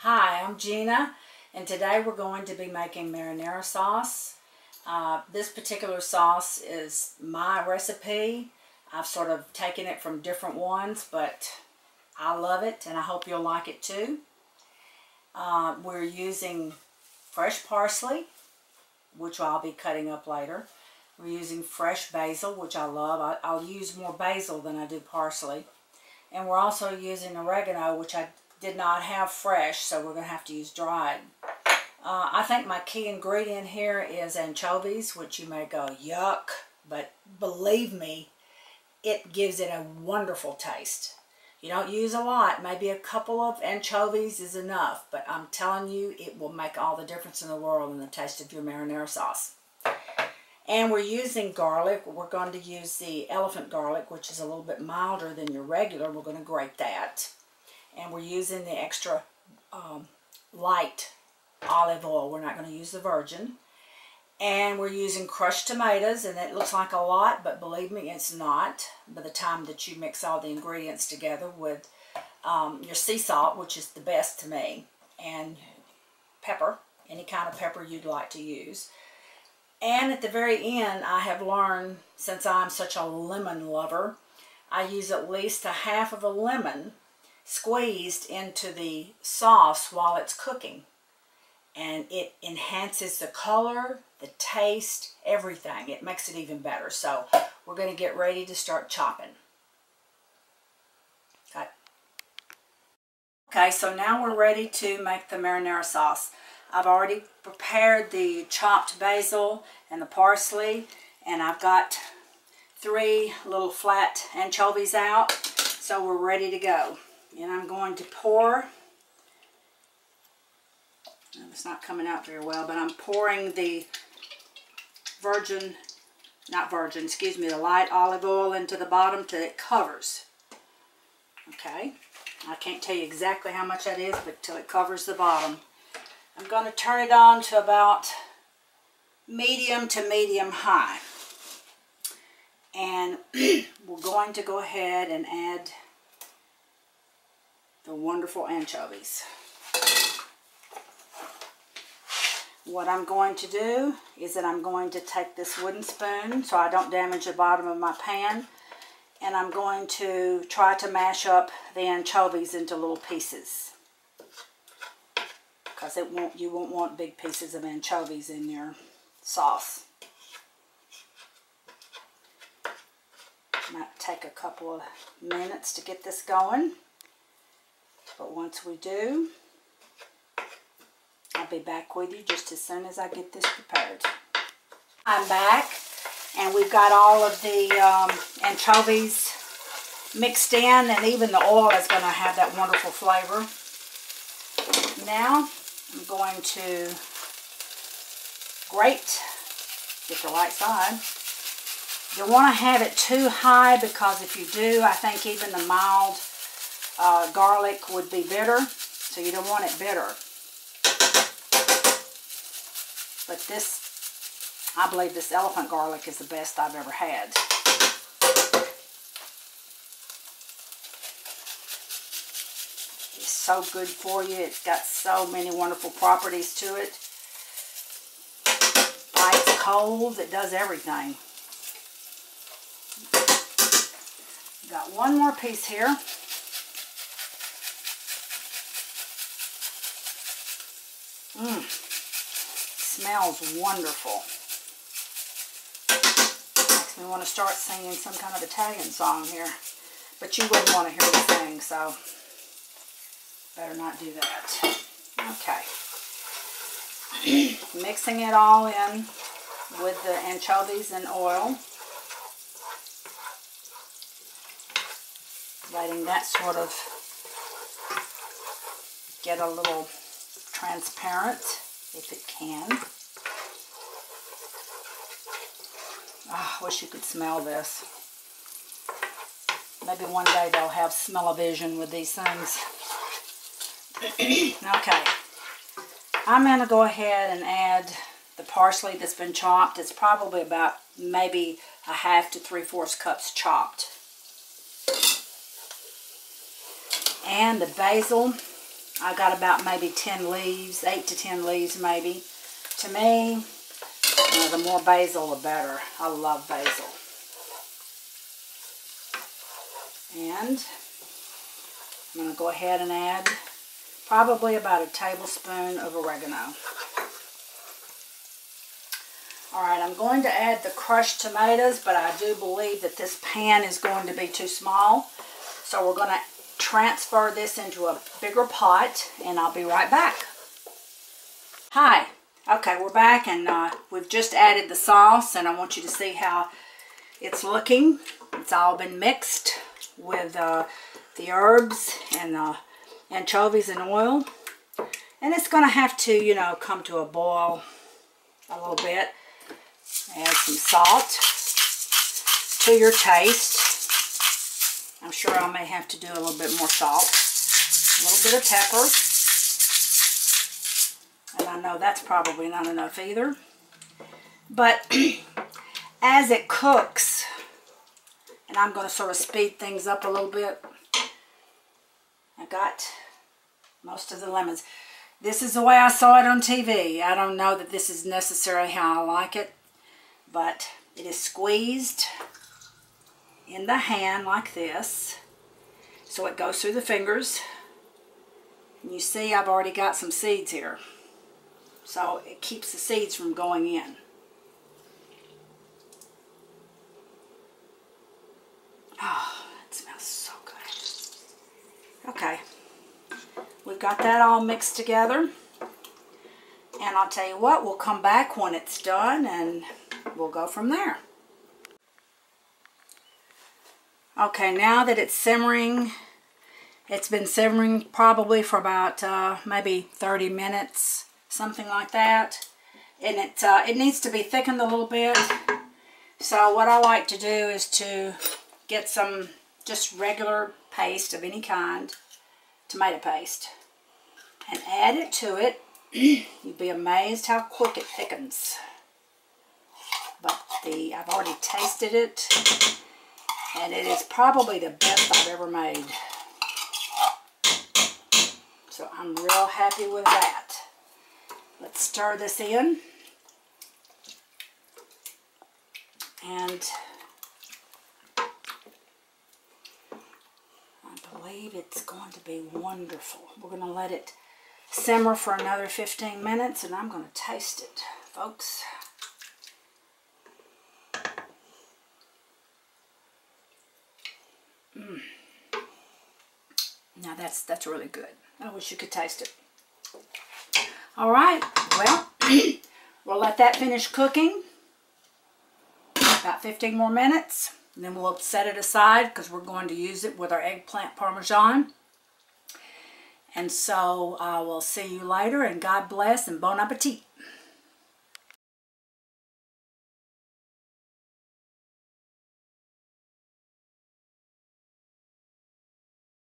Hi, I'm Gina, and today we're going to be making marinara sauce. This particular sauce is my recipe. I've sort of taken it from different ones, but I love it and I hope you'll like it too. We're using fresh parsley, which I'll be cutting up later. We're using fresh basil, which I love. I'll use more basil than I do parsley. And we're also using oregano, which I did not have fresh, so we're going to have to use dried. I think my key ingredient here is anchovies, which you may go, yuck, but believe me, it gives it a wonderful taste. You don't use a lot, maybe a couple of anchovies is enough, but I'm telling you, it will make all the difference in the world in the taste of your marinara sauce. And we're using garlic. We're going to use the elephant garlic, which is a little bit milder than your regular. We're going to grate that. And we're using the extra light olive oil. We're not going to use the virgin. And we're using crushed tomatoes, and it looks like a lot, but believe me, it's not. By the time that you mix all the ingredients together with your sea salt, which is the best to me, and pepper, any kind of pepper you'd like to use. And at the very end, I have learned, since I'm such a lemon lover, I use at least a half of a lemon squeezed into the sauce while it's cooking. And it enhances the color, the taste, everything. It makes it even better. So we're going to get ready to start chopping. Okay, so now we're ready to make the marinara sauce. I've already prepared the chopped basil and the parsley, and I've got 3 little flat anchovies out, so we're ready to go. And I'm going to pour, it's not coming out very well, but I'm pouring the the light olive oil into the bottom till it covers. Okay, I can't tell you exactly how much that is, but till it covers the bottom. I'm going to turn it on to about medium to medium high. And we're going to go ahead and add the wonderful anchovies. What I'm going to do is that I'm going to take this wooden spoon so I don't damage the bottom of my pan, and I'm going to try to mash up the anchovies into little pieces, because you won't want big pieces of anchovies in your sauce. Might take a couple of minutes to get this going, but once we do, I'll be back with you just as soon as I get this prepared. I'm back, and we've got all of the anchovies mixed in, and even the oil is going to have that wonderful flavor. Now I'm going to grate, get the right side. You want to have it too high, because if you do, I think even the mild garlic would be bitter, so you don't want it bitter. But this, I believe this elephant garlic is the best I've ever had. It's so good for you. It's got so many wonderful properties to it. It's cold. It does everything. Got one more piece here. Smells wonderful. Makes me want to start singing some kind of Italian song here. But you wouldn't want to hear me sing, so better not do that. Okay. Mixing it all in with the anchovies and oil. Letting that sort of get a little transparent, if it can. Oh, I wish you could smell this. Maybe one day they'll have smell-o-vision with these things. Okay. I'm going to go ahead and add the parsley that's been chopped. It's probably about maybe a 1/2 to 3/4 cups chopped. And the basil I got about maybe 10 leaves, 8 to 10 leaves maybe. To me, the more basil the better. I love basil. And I'm going to go ahead and add probably about a tablespoon of oregano. Alright, I'm going to add the crushed tomatoes, but I do believe that this pan is going to be too small. So we're going to transfer this into a bigger pot, and I'll be right back. Hi. Okay, we're back, and we've just added the sauce, and I want you to see how it's looking. It's all been mixed with the herbs and the anchovies and oil. And it's going to have to, you know, come to a boil a little bit. Add some salt to your taste. I'm sure I may have to do a little bit more salt. A little bit of pepper. And I know that's probably not enough either. But as it cooks, and I'm going to sort of speed things up a little bit. I got most of the lemons. This is the way I saw it on TV. I don't know that this is necessarily how I like it. But it is squeezed in the hand like this. So it goes through the fingers. And you see I've already got some seeds here. So it keeps the seeds from going in. Oh, it smells so good. Okay. We've got that all mixed together. And I'll tell you what, we'll come back when it's done and we'll go from there. Okay, now that it's simmering, it's been simmering probably for about maybe 30 minutes, something like that. And it needs to be thickened a little bit. So what I like to do is to get some just regular paste of any kind, tomato paste, and add it to it. You'd be amazed how quick it thickens. But I've already tasted it, and it is probably the best I've ever made. So I'm real happy with that. Let's stir this in. And I believe it's going to be wonderful. We're going to let it simmer for another 15 minutes, and I'm going to taste it, folks. Now that's really good. I wish you could taste it. All right, well, we'll let that finish cooking. About 15 more minutes, and then we'll set it aside because we're going to use it with our eggplant parmesan. And so I will see you later, and God bless and bon appetit.